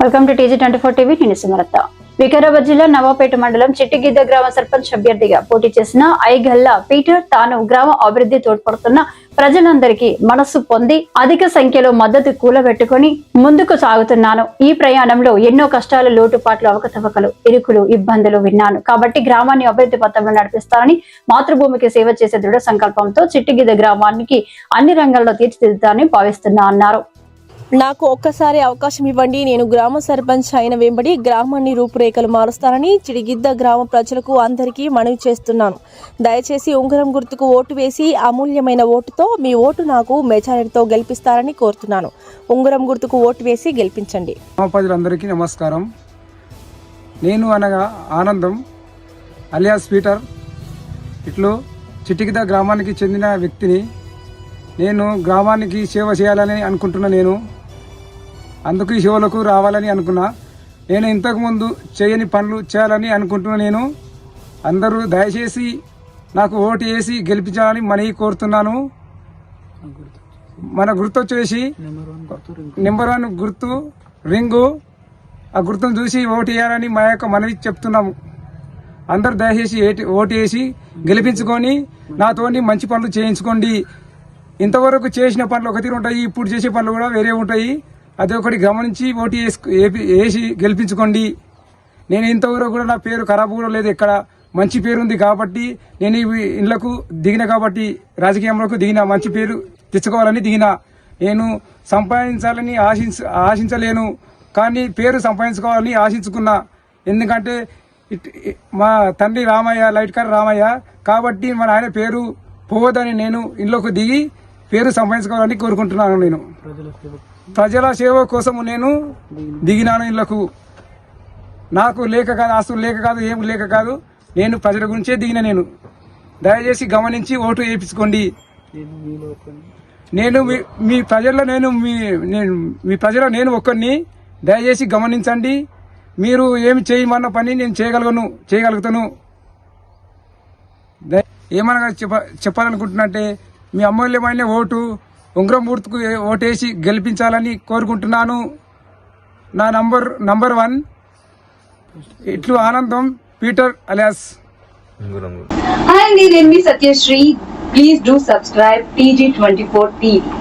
Welcome to TG24 TV. నేను సుమలత. వికారాబాద్ జిల్లా నవాపేట మండలం చిట్టిగిద్ద గ్రామ సర్పంచ్ అభ్యర్థిగా పోటీ చేసిన ఐగల్లా పీటర్ తాను గ్రామ అభివృద్ధి తోడ్పడుతున్న ప్రజలందరికీ మనస్సు పొంది అధిక సంఖ్యలో మద్దతు కూలబెట్టుకుని ముందుకు సాగుతున్నాను. ఈ ప్రయాణంలో ఎన్నో కష్టాలు, లోటుపాట్లు, అవకతవకలు, ఇరుకులు, ఇబ్బందులు విన్నాను. కాబట్టి గ్రామాన్ని అభివృద్ధి పథంలో నడిపిస్తానని, మాతృభూమికి సేవ చేసే దృఢ సంకల్పంతో చిట్టిగిద్ద గ్రామానికి అన్ని రంగాల్లో తీర్చిదిద్దుతానని భావిస్తున్నా అన్నారు. నాకు ఒక్కసారి అవకాశం ఇవ్వండి. నేను గ్రామ సర్పంచ్ అయిన వెంబడి గ్రామాన్ని రూపురేఖలు మారుస్తానని చిడిగిద్ద గ్రామ ప్రజలకు అందరికీ మనవి చేస్తున్నాను. దయచేసి ఉంగరం గుర్తుకు ఓటు వేసి అమూల్యమైన ఓటుతో మీ ఓటు నాకు మెజారిటీతో గెలిపిస్తారని కోరుతున్నాను. ఉంగరం గుర్తుకు ఓటు వేసి గెలిపించండి. ప్రజలందరికీ నమస్కారం. నేను అనగా ఆనందం అలియాస్ పీటర్. ఇట్లు చిట్టిగిద్ద గ్రామానికి చెందిన వ్యక్తిని. నేను గ్రామానికి సేవ చేయాలని అనుకుంటున్నా. నేను అందుకు ఈ సేవలకు రావాలని అనుకున్నా. నేను ఇంతకుముందు చేయని పనులు చేయాలని అనుకుంటున్నా. నేను అందరూ దయచేసి నాకు ఓటు వేసి గెలిపించాలని మనవి కోరుతున్నాను. మన గుర్తు వచ్చేసి నెంబర్ 1 గుర్తు రింగు. ఆ గుర్తును చూసి ఓటు వేయాలని మా యొక్క మనవి చెప్తున్నాము. అందరు దయచేసి ఓటు వేసి గెలిపించుకొని నాతోని మంచి పనులు చేయించుకోండి. ఇంతవరకు చేసిన పనులు ఒక తీరు ఉంటాయి, ఇప్పుడు చేసే పనులు కూడా వేరే ఉంటాయి. అది ఒకటి గమనించి ఓటు వేసి గెలిపించుకోండి. నేను ఇంతవరకు కూడా నా పేరు ఖరాబ్ కూడా లేదు. ఎక్కడ మంచి పేరు ఉంది కాబట్టి నేను ఇళ్లకు దిగిన, కాబట్టి రాజకీయంలోకి దిగిన, మంచి పేరు తెచ్చుకోవాలని దిగిన. నేను సంపాదించాలని ఆశించలేను, కానీ పేరు సంపాదించుకోవాలని ఆశించుకున్నా. ఎందుకంటే మా తండ్రి రామయ్య, లైట్ కార్ రామయ్య, కాబట్టి మన ఆయన పేరు పోవద్దని నేను ఇంట్లోకి దిగి పేరు సంపాదించుకోవాలని కోరుకుంటున్నాను. నేను ప్రజల సేవ కోసం నేను దిగినాను ఇళ్లకు. నాకు లేక కాదు, ఆస్తులు లేక కాదు, ఏం లేక కాదు, నేను ప్రజల గురించే దిగిన. నేను దయచేసి గమనించి ఓటు వేయించుకోండి. నేను మీ ప్రజల్లో మీ ప్రజల్లో నేను ఒక్కడిని. దయచేసి గమనించండి. మీరు ఏమి చేయమన్న పని నేను చేయగలుగుతాను. ఏమనగా చెప్పాలనుకుంటున్నట్టే మీ అమూల్యమైన ఓటు ఉంగరం గుర్తుకు ఓటేసి గెలిపించాలని కోరుకుంటున్నాను. నా నంబర్ 1 ఇట్లు ఆనందం పీటర్ అలియాస్. Hi, నేను మీ Satyasri. Please do subscribe TG24 TV.